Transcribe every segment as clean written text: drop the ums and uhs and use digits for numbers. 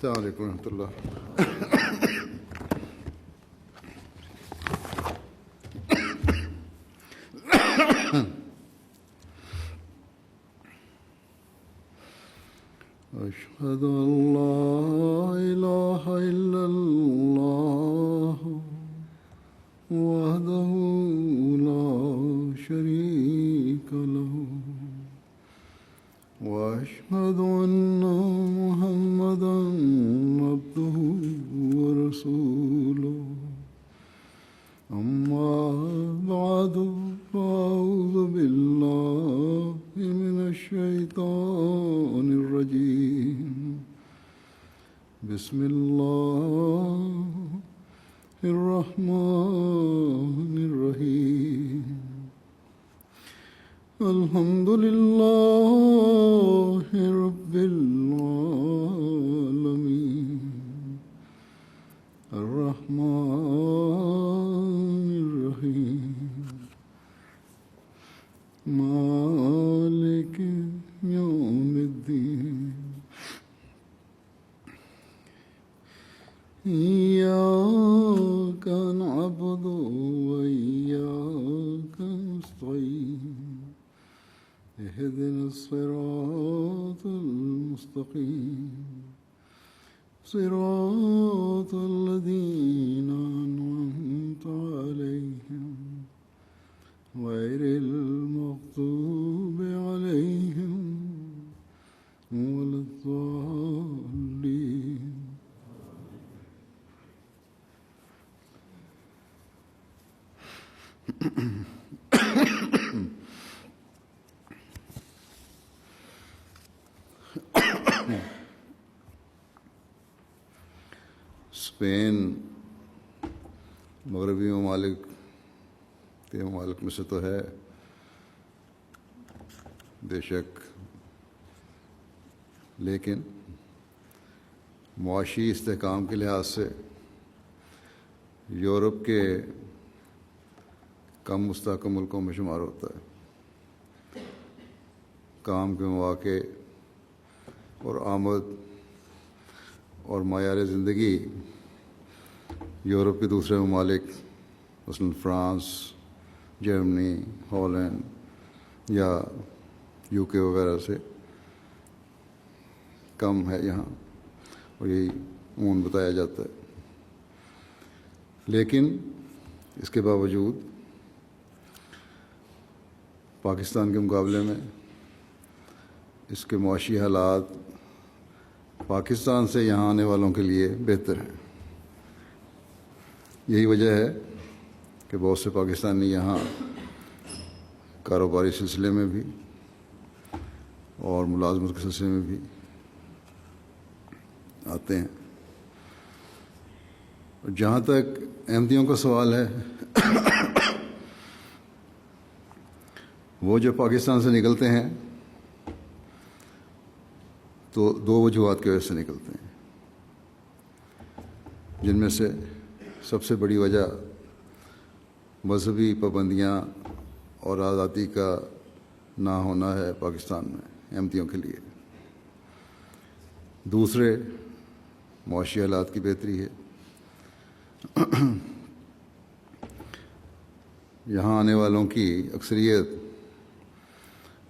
السلام علیکم ورحمۃ اللہ. أشهد أن لا إله إلا الله وحده لا شريك له وأشهد أن محمدا عبده ورسوله. أما بعد فأعوذ بالله من الشيطان الرجيم. بسم الله الرحمن الرحيم. الحمد لله رب العالمين الرحمن الرحيم مالك يوم الدين. إياك نعبد وإياك نستعين. اهدنا الصراط المستقيم صراط الذين أنعمت عليهم غير المغضوب عليهم ولا الضالين. اسپین مغربی ممالک کے ممالک میں سے تو ہے بے شک، لیکن معاشی استحکام کے لحاظ سے یورپ کے کم مستحکم ملکوں میں شمار ہوتا ہے. کام کے مواقع اور آمد اور معیار زندگی یورپ کے دوسرے ممالک مثلاً فرانس، جرمنی، ہالینڈ یا یو کے وغیرہ سے کم ہے یہاں، اور یہی عموماً بتایا جاتا ہے. لیکن اس کے باوجود پاکستان کے مقابلے میں اس کے معاشی حالات پاکستان سے یہاں آنے والوں کے لیے بہتر ہیں. یہی وجہ ہے کہ بہت سے پاکستانی یہاں کاروباری سلسلے میں بھی اور ملازمت کے سلسلے میں بھی آتے ہیں. اور جہاں تک احمدیوں کا سوال ہے، وہ جو پاکستان سے نکلتے ہیں تو دو وجوہات کی وجہ سے نکلتے ہیں، جن میں سے سب سے بڑی وجہ مذہبی پابندیاں اور آزادی کا نہ ہونا ہے پاکستان میں احمدیوں کے لیے. دوسرے معاشی حالات کی بہتری ہے. یہاں آنے والوں کی اکثریت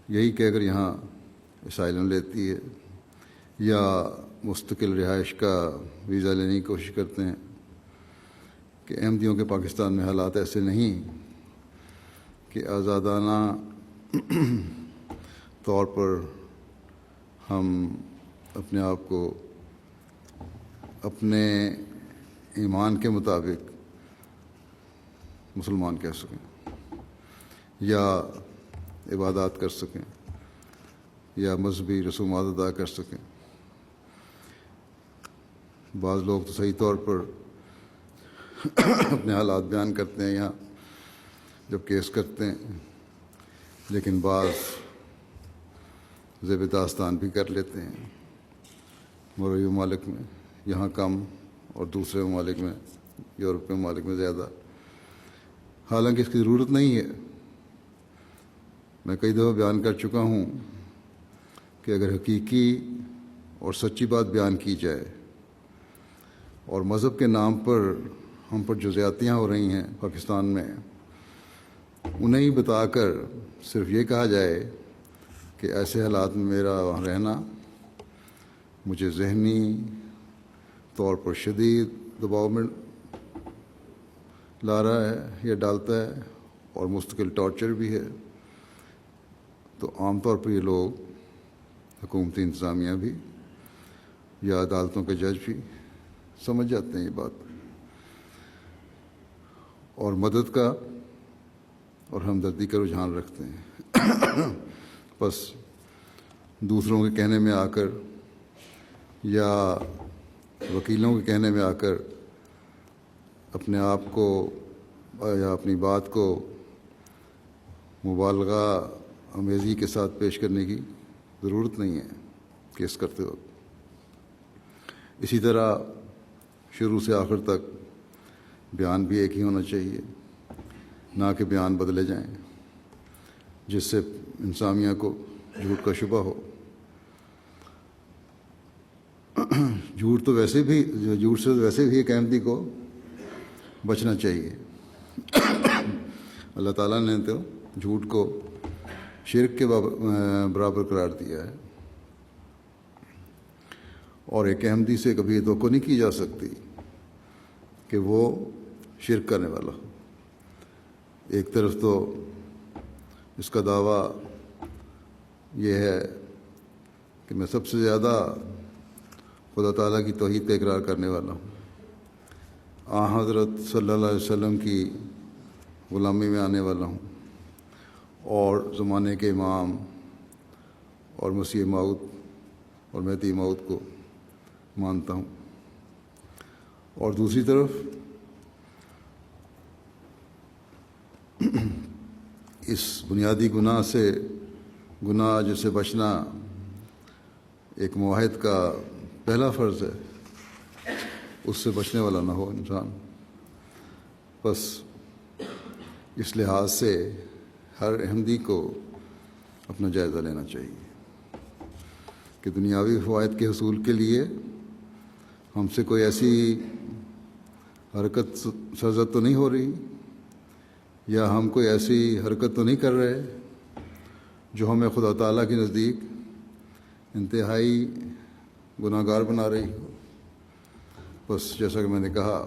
یہی کہہ کر یہاں اسائلم لیتی ہے یا مستقل رہائش کا ویزا لینے کی کوشش کرتے ہیں کہ احمدیوں کے پاکستان میں حالات ایسے نہیں کہ آزادانہ طور پر ہم اپنے آپ کو اپنے ایمان کے مطابق مسلمان کہہ سکیں یا عبادات کر سکیں یا مذہبی رسومات ادا کر سکیں. بعض لوگ تو صحیح طور پر اپنے حالات بیان کرتے ہیں یہاں جب کیس کرتے ہیں، لیکن بعض ذیب داستان بھی کر لیتے ہیں. مغربی ممالک میں یہاں کم اور دوسرے ممالک میں، یورپ کے ممالک میں زیادہ. حالانکہ اس کی ضرورت نہیں ہے. میں کئی دفعہ بیان کر چکا ہوں کہ اگر حقیقی اور سچی بات بیان کی جائے اور مذہب کے نام پر ہم پر جو زیادتیاں ہو رہی ہیں پاکستان میں، انہیں ہی بتا کر صرف یہ کہا جائے کہ ایسے حالات میں میرا وہاں رہنا مجھے ذہنی طور پر شدید دباؤ میں لا رہا ہے یا ڈالتا ہے، اور مستقل ٹارچر بھی ہے، تو عام طور پر یہ لوگ، حکومتی انتظامیہ بھی یا عدالتوں کے جج بھی سمجھ جاتے ہیں یہ بات، اور مدد کا اور ہمدردی کا رجحان رکھتے ہیں۔ بس دوسروں کے کہنے میں آ کر یا وکیلوں کے کہنے میں آ کر اپنے آپ کو یا اپنی بات کو مبالغہ آمیزی کے ساتھ پیش کرنے کی ضرورت نہیں ہے کیس کرتے وقت۔ اسی طرح شروع سے آخر تک بیان بھی ایک ہی ہونا چاہیے، نہ کہ بیان بدلے جائیں جس سے انسانیہ کو جھوٹ کا شبہ ہو۔ جھوٹ سے ویسے بھی ایک احمدی کو بچنا چاہیے۔ اللہ تعالیٰ نے تو جھوٹ کو شرک کے برابر قرار دیا ہے، اور ایک احمدی سے کبھی یہ توقع نہیں کی جا سکتی کہ وہ شرک کرنے والا ہو۔ ایک طرف تو اس کا دعویٰ یہ ہے کہ میں سب سے زیادہ خدا تعالیٰ کی توحید کا اقرار کرنے والا ہوں، حضرت صلی اللہ علیہ وسلم کی غلامی میں آنے والا ہوں، اور زمانے کے امام اور مسیح موعود اور مہدی موعود کو مانتا ہوں، اور دوسری طرف اس بنیادی گناہ جس سے بچنا ایک معاہد کا پہلا فرض ہے، اس سے بچنے والا نہ ہو انسان۔ بس اس لحاظ سے ہر احمدی کو اپنا جائزہ لینا چاہیے کہ دنیاوی فوائد کے حصول کے لیے ہم سے کوئی ایسی حرکت سرزد تو نہیں ہو رہی، یا ہم کوئی ایسی حرکت تو نہیں کر رہے جو ہمیں خدا تعالیٰ کے نزدیک انتہائی گناہ گار بنا رہی ہو۔ بس جیسا کہ میں نے کہا،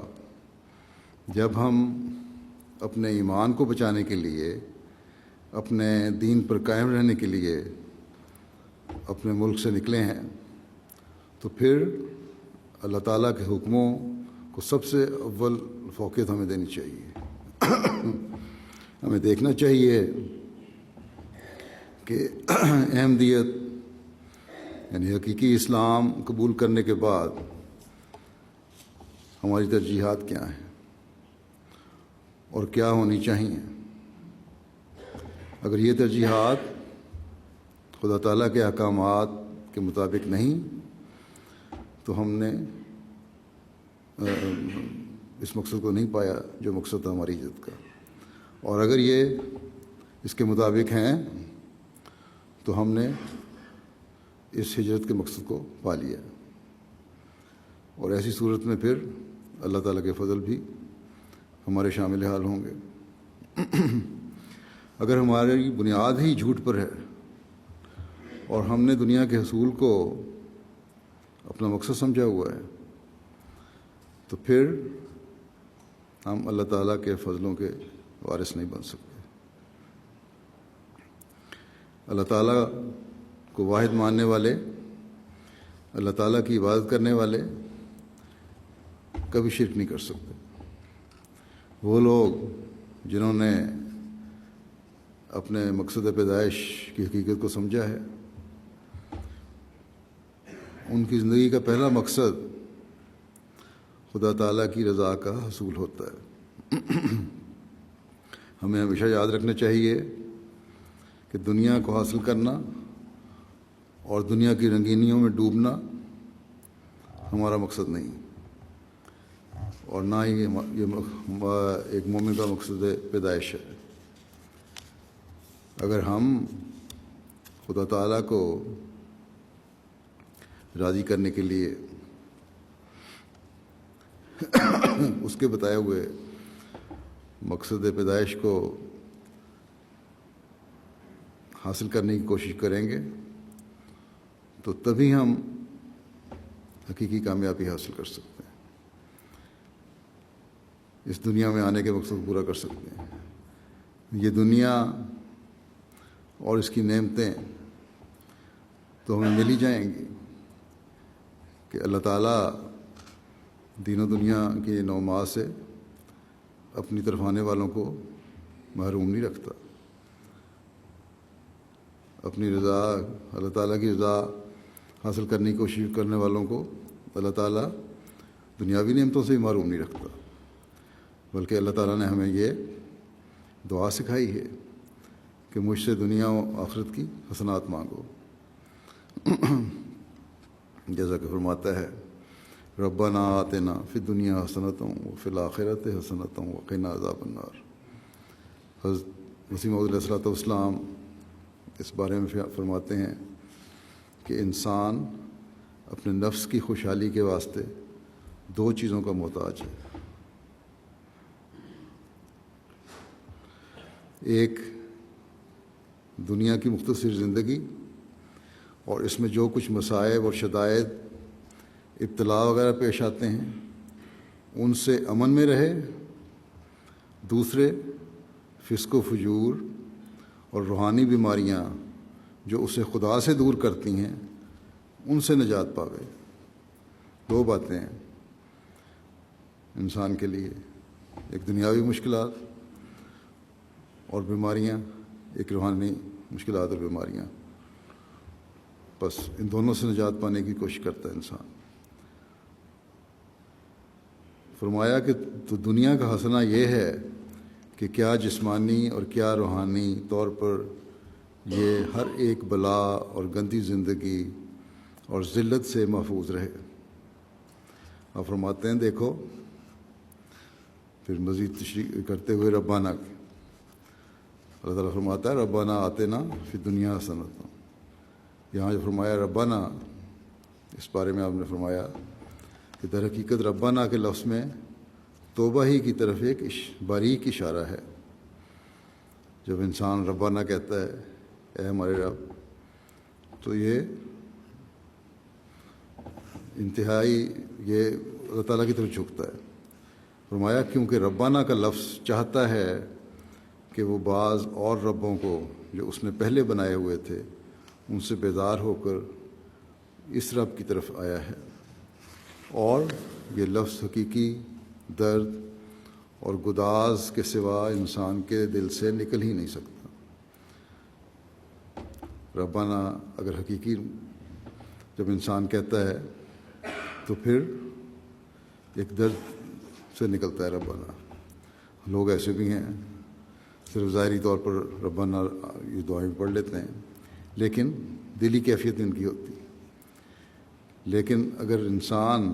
جب ہم اپنے ایمان کو بچانے کے لیے، اپنے دین پر قائم رہنے کے لیے اپنے ملک سے نکلے ہیں، تو پھر اللہ تعالیٰ کے حکموں کو سب سے اول فوقیت ہمیں دینی چاہیے۔ ہمیں دیکھنا چاہیے کہ احمدیت یعنی حقیقی اسلام قبول کرنے کے بعد ہماری ترجیحات کیا ہیں اور کیا ہونی چاہیے۔ اگر یہ ترجیحات خدا تعالیٰ کے احکامات کے مطابق نہیں تو ہم نے اس مقصد کو نہیں پایا جو مقصد تھا ہماری ہجرت کا، اور اگر یہ اس کے مطابق ہیں تو ہم نے اس ہجرت کے مقصد کو پا لیا، اور ایسی صورت میں پھر اللہ تعالیٰ کے فضل بھی ہمارے شامل حال ہوں گے۔ اگر ہماری بنیاد ہی جھوٹ پر ہے اور ہم نے دنیا کے حصول کو اپنا مقصد سمجھا ہوا ہے، تو پھر ہم اللہ تعالیٰ کے فضلوں کے وارث نہیں بن سکتے۔ اللہ تعالیٰ کو واحد ماننے والے، اللہ تعالیٰ کی عبادت کرنے والے کبھی شرک نہیں کر سکتے۔ وہ لوگ جنہوں نے اپنے مقصد پیدائش کی حقیقت کو سمجھا ہے، ان کی زندگی کا پہلا مقصد خدا تعالیٰ کی رضا کا حصول ہوتا ہے۔ ہمیں ہمیشہ یاد رکھنا چاہیے کہ دنیا کو حاصل کرنا اور دنیا کی رنگینیوں میں ڈوبنا ہمارا مقصد نہیں، اور نہ ہی یہ ایک مومن کا مقصد پیدائش ہے۔ اگر ہم خدا تعالیٰ کو راضی کرنے کے لیے اس کے بتائے ہوئے مقصد پیدائش کو حاصل کرنے کی کوشش کریں گے تو تبھی ہم حقیقی کامیابی حاصل کر سکتے ہیں، اس دنیا میں آنے کے مقصد کو پورا کر سکتے ہیں۔ یہ دنیا اور اس کی نعمتیں تو ہمیں مل ہی جائیں گی کہ اللہ تعالیٰ دین و دنیا کی نعمات سے اپنی طرف آنے والوں کو محروم نہیں رکھتا۔ اپنی رضا، اللہ تعالیٰ کی رضا حاصل کرنے کی کوشش کرنے والوں کو اللہ تعالیٰ دنیاوی نعمتوں سے بھی محروم نہیں رکھتا، بلکہ اللہ تعالیٰ نے ہمیں یہ دعا سکھائی ہے کہ مجھ سے دنیا و آخرت کی حسنات مانگو، جیسا کہ فرماتا ہے ربنا آتنا فی الدنیا حسنۃ وفی الآخرۃ حسنۃ وقنا عذاب النار۔ حضرت مسیح موعود علیہ الصلوۃ والسلام اس بارے میں فرماتے ہیں کہ انسان اپنے نفس کی خوشحالی کے واسطے دو چیزوں کا محتاج ہے، ایک دنیا کی مختصر زندگی اور اس میں جو کچھ مصائب اور شدائد، ابتلا وغیرہ پیش آتے ہیں ان سے امن میں رہے، دوسرے فسق و فجور اور روحانی بیماریاں جو اسے خدا سے دور کرتی ہیں ان سے نجات پاوے۔ دو باتیں ہیں انسان کے لیے، ایک دنیاوی مشکلات اور بیماریاں، ایک روحانی مشکلات اور بیماریاں، بس ان دونوں سے نجات پانے کی کوشش کرتا ہے انسان۔ فرمایا کہ تو دنیا کا حسنہ یہ ہے کہ کیا جسمانی اور کیا روحانی طور پر یہ ہر ایک بلا اور گندی زندگی اور ذلت سے محفوظ رہے۔ آپ فرماتے ہیں دیکھو، پھر مزید تشریح کرتے ہوئے ربانہ کی، اللہ تعالیٰ فرماتا ہے ربانہ آتنا فی الدنیا حسنۃ۔ یہاں جو فرمایا ربانہ، اس بارے میں آپ نے فرمایا کہ در حقیقت ربانہ کے لفظ میں توبہ ہی کی طرف ایک باریک اشارہ ہے۔ جب انسان ربانہ کہتا ہے اے ہمارے رب، تو یہ انتہائی یہ اللہ تعالیٰ کی طرف جھکتا ہے۔ فرمایا کیونکہ ربانہ کا لفظ چاہتا ہے کہ وہ بعض اور ربوں کو جو اس نے پہلے بنائے ہوئے تھے ان سے بیزار ہو کر اس رب کی طرف آیا ہے، اور یہ لفظ حقیقی درد اور گداز کے سوا انسان کے دل سے نکل ہی نہیں سکتا۔ ربانہ اگر حقیقی جب انسان کہتا ہے تو پھر ایک درد سے نکلتا ہے ربانہ۔ لوگ ایسے بھی ہیں صرف ظاہری طور پر ربانہ یہ دعائیں پڑھ لیتے ہیں، لیکن دلی کیفیت ان کی ہوتی۔ لیکن اگر انسان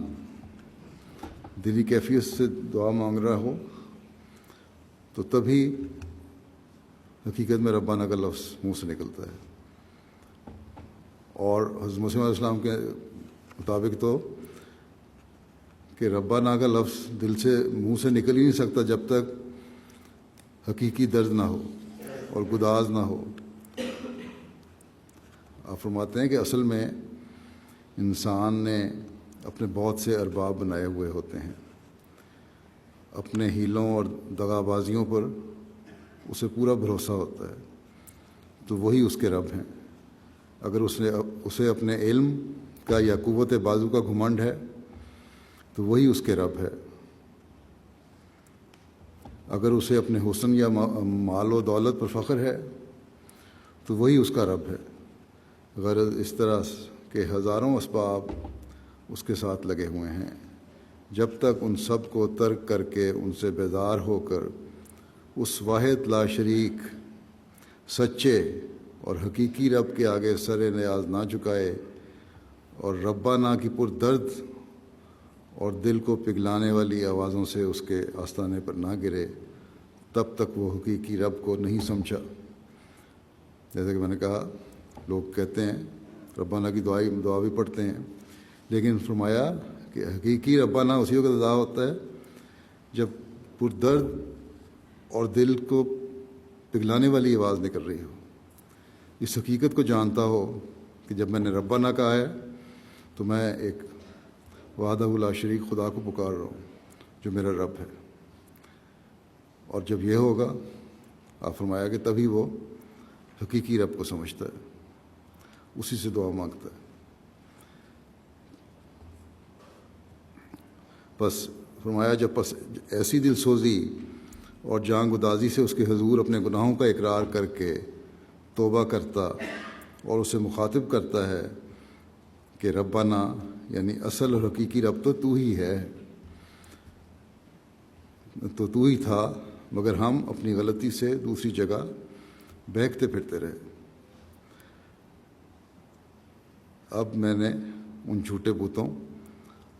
دلی کیفیت سے دعا مانگ رہا ہو تو تبھی حقیقت میں ربانہ کا لفظ منہ سے نکلتا ہے۔ اور حضرت مسیح علیہ السلام کے مطابق تو کہ ربانہ کا لفظ دل سے منہ سے نکل ہی نہیں سکتا جب تک حقیقی درد نہ ہو اور گداز نہ ہو۔ آپ فرماتے ہیں کہ اصل میں انسان نے اپنے بہت سے ارباب بنائے ہوئے ہوتے ہیں، اپنے ہیلوں اور دغا بازیوں پر اسے پورا بھروسہ ہوتا ہے، تو وہی اس کے رب ہیں۔ اگر اسے اپنے علم کا یا قوت بازو کا گھمنڈ ہے تو وہی اس کے رب ہے۔ اگر اسے اپنے حسن یا مال و دولت پر فخر ہے تو وہی اس کا رب ہے۔ غرض اس طرح کے ہزاروں اسباب اس کے ساتھ لگے ہوئے ہیں، جب تک ان سب کو ترک کر کے ان سے بیزار ہو کر اس واحد لا شریک سچے اور حقیقی رب کے آگے سر نیاز نہ جھکائے اور ربانہ کی پر درد اور دل کو پگھلانے والی آوازوں سے اس کے آستانے پر نہ گرے، تب تک وہ حقیقی رب کو نہیں سمجھا۔ جیسا کہ میں نے کہا، لوگ کہتے ہیں ربانہ کی دعا بھی پڑھتے ہیں، لیکن فرمایا کہ حقیقی ربانہ اسی وقت ادا ہوتا ہے جب پردرد اور دل کو پگھلانے والی آواز نکل رہی ہو، اس حقیقت کو جانتا ہو کہ جب میں نے ربانہ کہا ہے تو میں ایک وحدہ لا شریک خدا کو پکار رہا ہوں جو میرا رب ہے. اور جب یہ ہوگا، آپ فرمایا کہ تبھی وہ حقیقی رب کو سمجھتا ہے، اسی سے دعا مانگتا ہے. بس فرمایا جب پس ایسی دل سوزی اور جان گدازی سے اس کے حضور اپنے گناہوں کا اقرار کر کے توبہ کرتا اور اسے مخاطب کرتا ہے کہ ربنا، یعنی اصل اور حقیقی رب تو ہی ہے، تو ہی تھا، مگر ہم اپنی غلطی سے دوسری جگہ بہکتے پھرتے رہے. اب میں نے ان جھوٹے بتوں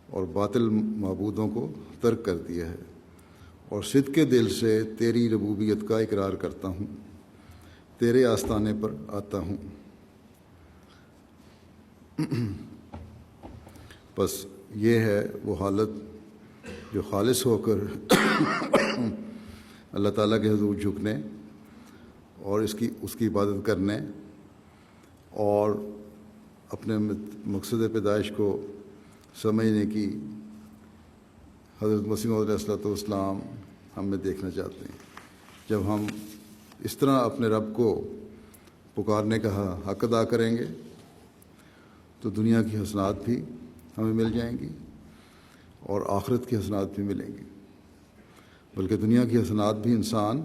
اور باطل معبودوں کو ترک کر دیا ہے اور صدق کے دل سے تیری ربوبیت کا اقرار کرتا ہوں، تیرے آستانے پر آتا ہوں. بس یہ ہے وہ حالت جو خالص ہو کر اللہ تعالیٰ کے حضور جھکنے اور اس کی عبادت کرنے اور اپنے مقصد پیدائش کو سمجھنے کی حضرت مسیح موعود علیہ الصلوۃ والسلام ہم میں دیکھنا چاہتے ہیں. جب ہم اس طرح اپنے رب کو پکارنے کا حق ادا کریں گے تو دنیا کی حسنات بھی ہمیں مل جائیں گی اور آخرت کی حسنات بھی ملیں گی. بلکہ دنیا کی حسنات بھی انسان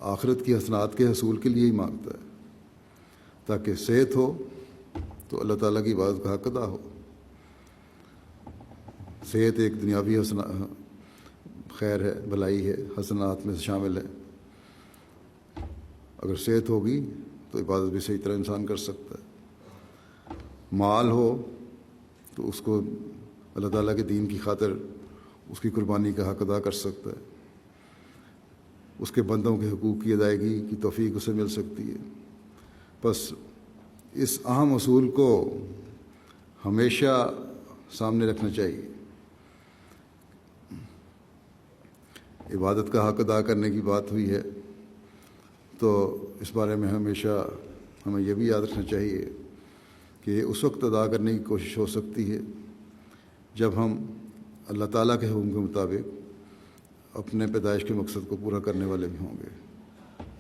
آخرت کی حسنات کے حصول کے لیے ہی مانگتا ہے، تاکہ صحت ہو تو اللہ تعالیٰ کی عبادت کا حق ادا ہو. صحت ایک دنیاوی خیر ہے، بھلائی ہے، حسنات میں شامل ہے. اگر صحت ہوگی تو عبادت بھی صحیح طرح انسان کر سکتا ہے. مال ہو تو اس کو اللہ تعالیٰ کے دین کی خاطر اس کی قربانی کا حق ادا کر سکتا ہے. اس کے بندوں کے حقوق کی ادائیگی کی توفیق اسے مل سکتی ہے. بس اس اہم اصول کو ہمیشہ سامنے رکھنا چاہیے. عبادت کا حق ادا کرنے کی بات ہوئی ہے تو اس بارے میں ہمیشہ ہمیں یہ بھی یاد رکھنا چاہیے کہ یہ اس وقت ادا کرنے کی کوشش ہو سکتی ہے جب ہم اللہ تعالیٰ کے حکم کے مطابق اپنے پیدائش کے مقصد کو پورا کرنے والے بھی ہوں گے.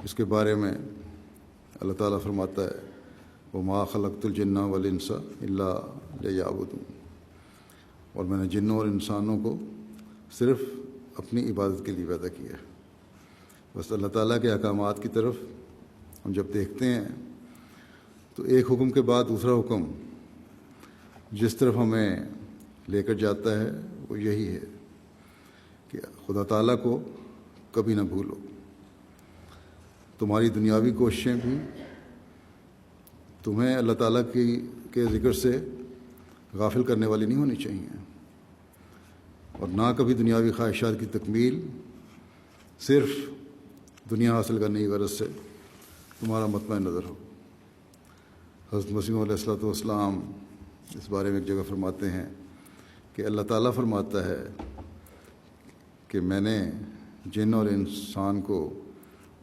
اس کے بارے میں اللہ تعالیٰ فرماتا ہے وَمَا خَلَقْتُ الْجِنَّ وَالْإِنسَ إِلَّا لِيَعْبُدُونِ، اور میں نے جنوں اور انسانوں کو صرف اپنی عبادت کے لیے پیدا کیا ہے. بس اللہ تعالیٰ کے احکامات کی طرف ہم جب دیکھتے ہیں تو ایک حکم کے بعد دوسرا حکم جس طرف ہمیں لے کر جاتا ہے وہ یہی ہے کہ خدا تعالیٰ کو کبھی نہ بھولو. تمہاری دنیاوی کوششیں بھی تمہیں اللہ تعالیٰ کے ذکر سے غافل کرنے والی نہیں ہونی چاہیے، اور نہ کبھی دنیاوی خواہشات کی تکمیل صرف دنیا حاصل کرنے کی غرض سے تمہارا مطمع نظر ہو. حضرت مسیح علیہ الصلوۃ والسلام اس بارے میں ایک جگہ فرماتے ہیں کہ اللہ تعالیٰ فرماتا ہے کہ میں نے جن اور انسان کو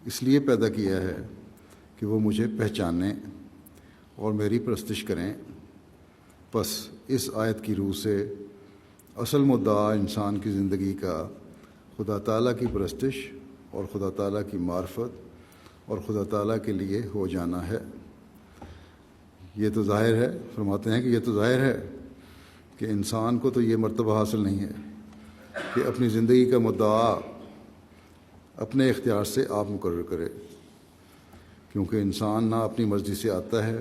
اس لیے پیدا کیا ہے کہ وہ مجھے پہچانیں اور میری پرستش کریں. بس اس آیت کی روح سے اصل مدعا انسان کی زندگی کا خدا تعالیٰ کی پرستش اور خدا تعالیٰ کی معرفت اور خدا تعالیٰ کے لیے ہو جانا ہے. یہ تو ظاہر ہے، فرماتے ہیں کہ یہ تو ظاہر ہے کہ انسان کو تو یہ مرتبہ حاصل نہیں ہے کہ اپنی زندگی کا مدعا اپنے اختیار سے آپ مقرر کرے، کیونکہ انسان نہ اپنی مرضی سے آتا ہے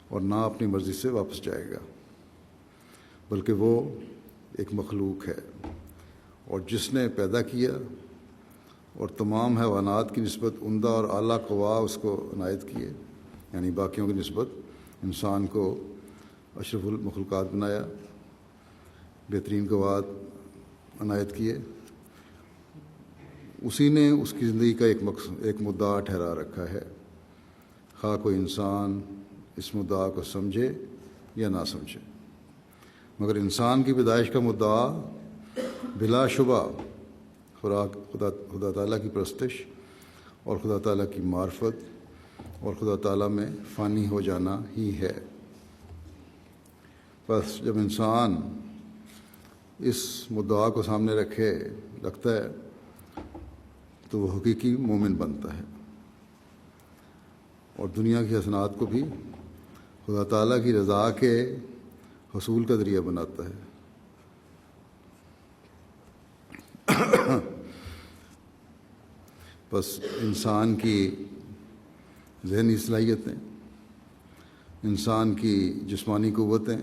اور نہ اپنی مرضی سے واپس جائے گا، بلکہ وہ ایک مخلوق ہے اور جس نے پیدا کیا اور تمام حیوانات کی نسبت عمدہ اور اعلیٰ قوا اس کو عنایت کیے، یعنی باقیوں کی نسبت انسان کو اشرف المخلوقات بنایا، بہترین قوات عنایت کیے، اسی نے اس کی زندگی کا ایک مدعا ٹھہرا رکھا ہے، خواہ کوئی انسان اس مدعا کو سمجھے یا نہ سمجھے. مگر انسان کی پیدائش کا مدعا بلا شبہ خدا تعالیٰ کی پرستش اور خدا تعالیٰ کی معرفت اور خدا تعالیٰ میں فانی ہو جانا ہی ہے۔ بس جب انسان اس مدعا کو سامنے رکھتا ہے تو وہ حقیقی مومن بنتا ہے اور دنیا کی حسنات کو بھی خدا تعالیٰ کی رضا کے حصول کا ذریعہ بناتا ہے۔ بس انسان کی ذہنی صلاحیتیں، انسان کی جسمانی قوتیں،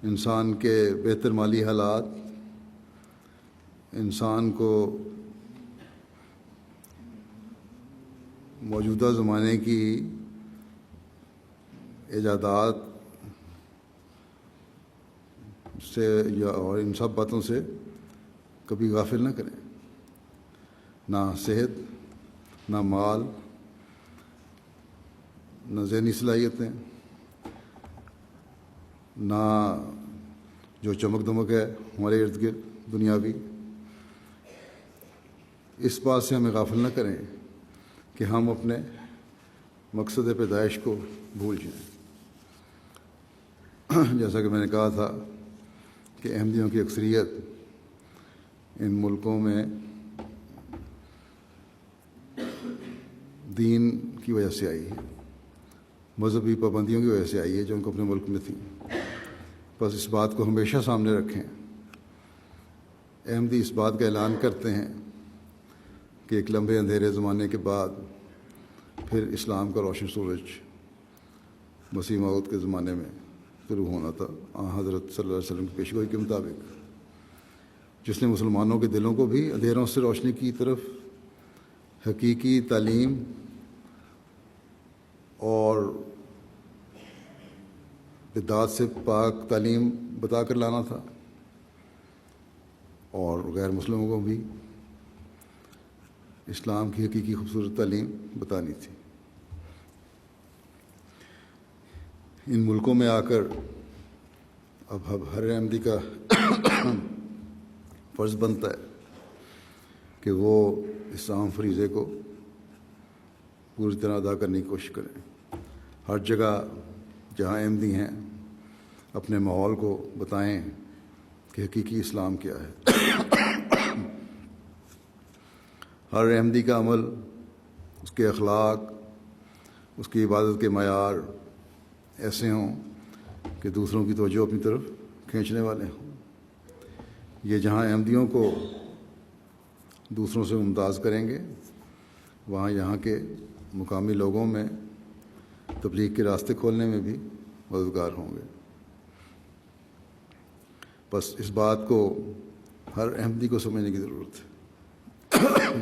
انسان کے بہتر مالی حالات، انسان کو موجودہ زمانے کی ایجادات سے اور ان سب باتوں سے کبھی غافل نہ کریں۔ نہ صحت، نہ مال، نہ ذہنی صلاحیتیں، نہ جو چمک دمک ہے ہمارے ارد گرد دنیاوی، اس بات سے ہمیں غافل نہ کریں کہ ہم اپنے مقصد پیدائش کو بھول جائیں۔ جیسا کہ میں نے کہا تھا کہ احمدیوں کی اکثریت ان ملکوں میں دین کی وجہ سے آئی ہے، مذہبی پابندیوں کی وجہ سے آئی ہے جو ان کو اپنے ملک میں تھیں۔ بس اس بات کو ہمیشہ سامنے رکھیں۔ احمدی اس بات کا اعلان کرتے ہیں کہ ایک لمبے اندھیرے زمانے کے بعد پھر اسلام کا روشن سورج مسیح موعود کے زمانے میں شروع ہونا تھا، حضرت صلی اللہ علیہ وسلم کی پیشگوئی کے مطابق، جس نے مسلمانوں کے دلوں کو بھی اندھیروں سے روشنی کی طرف حقیقی تعلیم اور بدعات سے پاک تعلیم بتا کر لانا تھا، اور غیر مسلموں کو بھی اسلام کی حقیقی خوبصورت تعلیم بتانی تھی۔ ان ملکوں میں آ کر اب ہر احمدی کا فرض بنتا ہے کہ وہ اس اہم فریضے کو پوری طرح ادا کرنے کی کوشش کریں۔ ہر جگہ جہاں احمدی ہیں اپنے ماحول کو بتائیں کہ حقیقی اسلام کیا ہے۔ ہر احمدی کا عمل، اس کے اخلاق، اس کی عبادت کے معیار ایسے ہوں کہ دوسروں کی توجہ اپنی طرف کھینچنے والے ہوں۔ یہ جہاں احمدیوں کو دوسروں سے ممتاز کریں گے، وہاں یہاں کے مقامی لوگوں میں تبلیغ کے راستے کھولنے میں بھی مددگار ہوں گے۔ بس اس بات کو ہر احمدی کو سمجھنے کی ضرورت ہے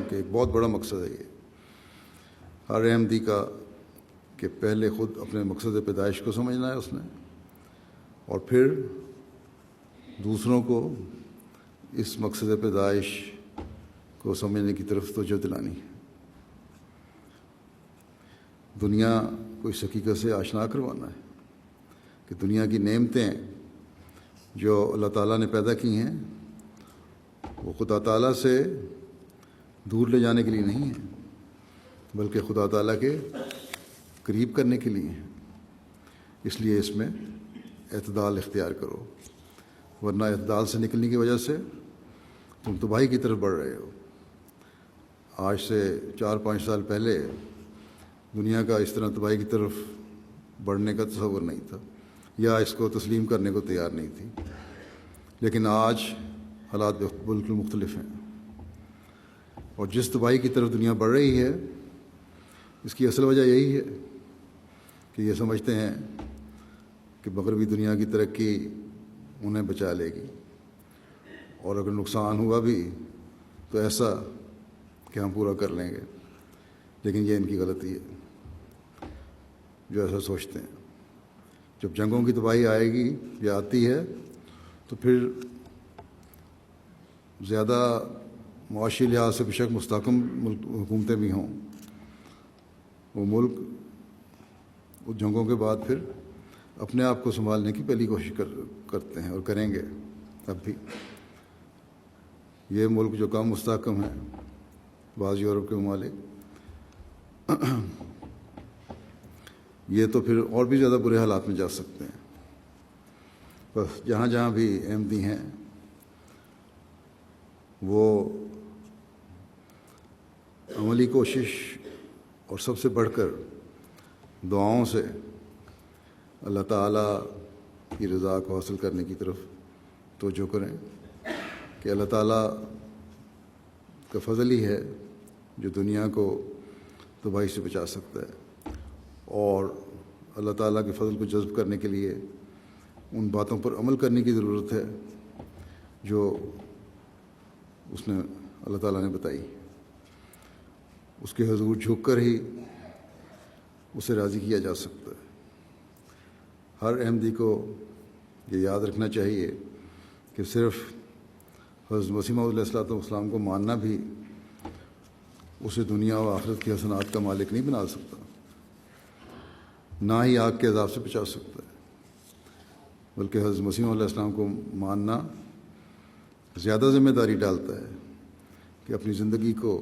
کہ ایک بہت بڑا مقصد ہے یہ ہر احمدی کا، کہ پہلے خود اپنے مقصد پیدائش کو سمجھنا ہے اس نے، اور پھر دوسروں کو اس مقصد پیدائش کو سمجھنے کی طرف توجہ دلانی ہے۔ دنیا کو اس حقیقت سے آشنا کروانا ہے کہ دنیا کی نعمتیں جو اللہ تعالیٰ نے پیدا کی ہیں وہ خدا تعالیٰ سے دور لے جانے کے لیے نہیں ہیں، بلکہ خدا تعالیٰ کے قریب کرنے کے لیے ہیں۔ اس لیے اس میں اعتدال اختیار کرو، ورنہ اعتدال سے نکلنے کی وجہ سے تم تباہی کی طرف بڑھ رہے ہو۔ آج سے 4-5 سال پہلے دنیا کا اس طرح تباہی کی طرف بڑھنے کا تصور نہیں تھا، یا اس کو تسلیم کرنے کو تیار نہیں تھی، لیکن آج حالات بالکل مختلف ہیں، اور جس تباہی کی طرف دنیا بڑھ رہی ہے اس کی اصل وجہ یہی ہے کہ یہ سمجھتے ہیں کہ مغربی دنیا کی ترقی انہیں بچا لے گی، اور اگر نقصان ہوا بھی تو ایسا کہ ہم پورا کر لیں گے۔ لیکن یہ ان کی غلطی ہے جو ایسا سوچتے ہیں۔ جب جنگوں کی تباہی آئے گی یا آتی ہے تو پھر زیادہ معاشی لحاظ سے بے شک مستحکم حکومتیں بھی ہوں، وہ ملک اس جنگوں کے بعد پھر اپنے آپ کو سنبھالنے کی پہلی کوشش کرتے ہیں اور کریں گے اب بھی۔ یہ ملک جو کم مستحکم ہے، بعض یورپ کے ممالک، یہ تو پھر اور بھی زیادہ برے حالات میں جا سکتے ہیں۔ بس جہاں جہاں بھی احمدی ہیں وہ عملی کوشش اور سب سے بڑھ کر دعاؤں سے اللہ تعالیٰ کی رضا کو حاصل کرنے کی طرف توجہ کریں کہ اللہ تعالیٰ کا فضل ہی ہے جو دنیا کو تباہی سے بچا سکتا ہے، اور اللہ تعالیٰ کے فضل کو جذب کرنے کے لیے ان باتوں پر عمل کرنے کی ضرورت ہے جو اس نے اللہ تعالیٰ نے بتائی۔ اس کے حضور جھک کر ہی اسے راضی کیا جا سکتا ہے۔ ہر احمدی کو یہ یاد رکھنا چاہیے کہ صرف حضرت مسیح موعود علیہ الصلوۃ والسلام کو ماننا بھی اسے دنیا و آخرت کی حسنات کا مالک نہیں بنا سکتا، نہ ہی آگ کے عذاب سے بچا سکتا ہے، بلکہ حضرت مسیح موعود علیہ السلام کو ماننا زیادہ ذمہ داری ڈالتا ہے کہ اپنی زندگی کو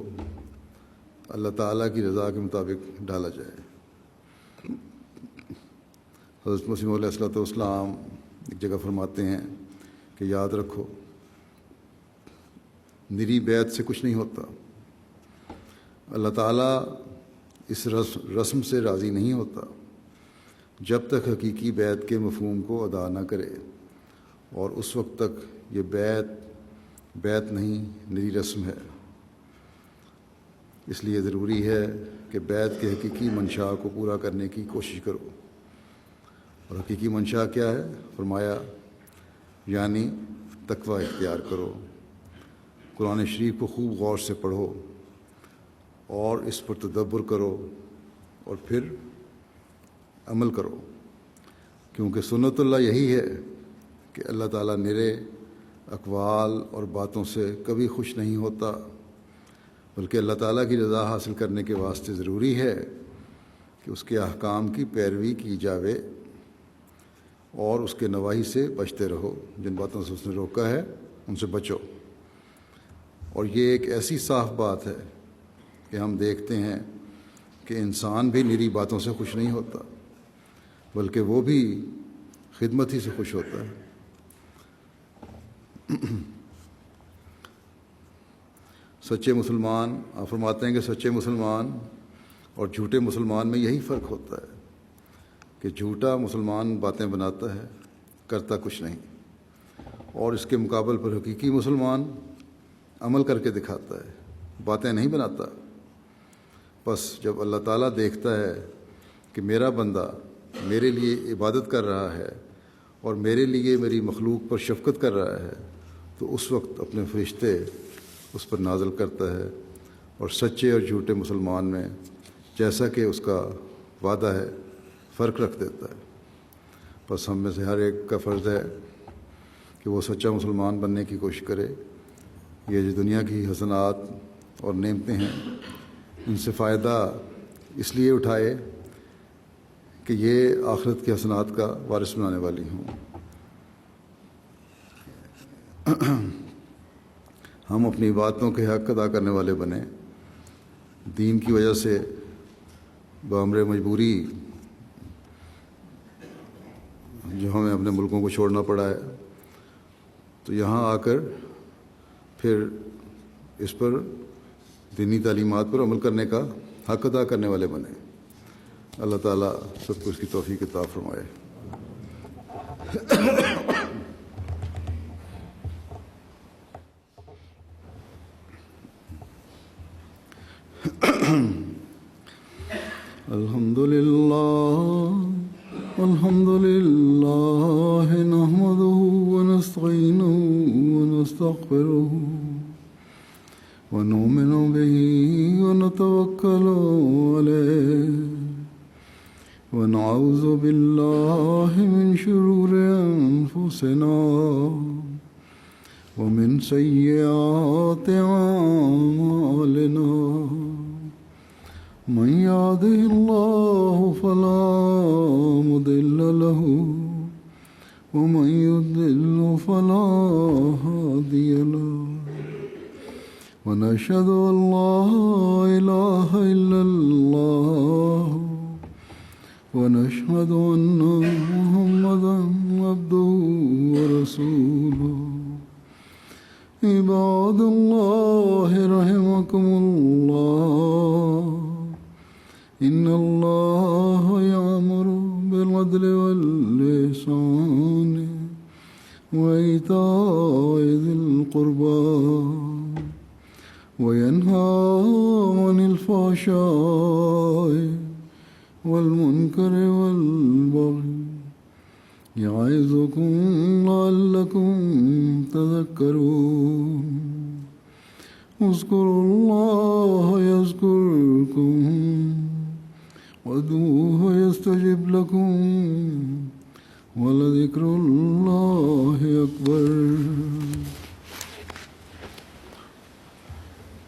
اللہ تعالیٰ کی رضا کے مطابق ڈالا جائے۔ حضرت مسیح موعود علیہ الصلوۃ والسلام ایک جگہ فرماتے ہیں کہ یاد رکھو، نری بیعت سے کچھ نہیں ہوتا۔ اللہ تعالیٰ اس رسم سے راضی نہیں ہوتا جب تک حقیقی بیعت کے مفہوم کو ادا نہ کرے، اور اس وقت تک یہ بیعت نہیں، نری رسم ہے۔ اس لیے ضروری ہے کہ بیعت کے حقیقی منشا کو پورا کرنے کی کوشش کرو۔ اور حقیقی منشا کیا ہے؟ فرمایا یعنی تقوی اختیار کرو، قرآن شریف کو خوب غور سے پڑھو اور اس پر تدبر کرو اور پھر عمل کرو، کیونکہ سنت اللہ یہی ہے کہ اللہ تعالیٰ نرے اقوال اور باتوں سے کبھی خوش نہیں ہوتا، بلکہ اللہ تعالیٰ کی رضا حاصل کرنے کے واسطے ضروری ہے کہ اس کے احکام کی پیروی کی جاوے اور اس کے نواہی سے بچتے رہو۔ جن باتوں سے اس نے روکا ہے ان سے بچو۔ اور یہ ایک ایسی صاف بات ہے کہ ہم دیکھتے ہیں کہ انسان بھی نری باتوں سے خوش نہیں ہوتا، بلکہ وہ بھی خدمت ہی سے خوش ہوتا ہے۔ سچے مسلمان، آپ فرماتے ہیں کہ سچے مسلمان اور جھوٹے مسلمان میں یہی فرق ہوتا ہے کہ جھوٹا مسلمان باتیں بناتا ہے، کرتا کچھ نہیں، اور اس کے مقابل پر حقیقی مسلمان عمل کر کے دکھاتا ہے، باتیں نہیں بناتا۔ بس جب اللہ تعالیٰ دیکھتا ہے کہ میرا بندہ میرے لیے عبادت کر رہا ہے اور میرے لیے میری مخلوق پر شفقت کر رہا ہے، تو اس وقت اپنے فرشتے اس پر نازل کرتا ہے، اور سچے اور جھوٹے مسلمان میں جیسا کہ اس کا وعدہ ہے فرق رکھ دیتا ہے۔ بس ہم میں سے ہر ایک کا فرض ہے کہ وہ سچا مسلمان بننے کی کوشش کرے۔ یہ جو دنیا کی حسنات اور نعمتیں ہیں ان سے فائدہ اس لیے اٹھائے کہ یہ آخرت کے حسنات کا وارث بنانے والی ہوں۔ ہم اپنی باتوں کے حق ادا کرنے والے بنیں۔ دین کی وجہ سے بامر مجبوری جو ہمیں اپنے ملکوں کو چھوڑنا پڑا ہے، تو یہاں آ کر پھر اس پر دینی تعلیمات پر عمل کرنے کا حق ادا کرنے والے بنیں۔ اللہ تعالیٰ سب کو اس کی توفیق عطا فرمائے۔ الحمد لله نحمده ونستعينه ونستغفره ونؤمن به ونتوكل عليه ونعوذ بالله من شرور أنفسنا ومن سيئات أعمالنا من يهده الله فلا مضل له ومن يضلل فلا هادي له ونشهد أن لا إله إلا الله ونشهد أن محمدا عبده ورسوله عباد الله رحمكم الله إن الله يأمر بالعدل والإحسان وإيتاء ذي القربى وينهى عن الفحشاء والمنكر والبغي يعظكم لعلكم تذكرون اذكروا الله يذكركم وادعوه يستجب لكم ولذكر الله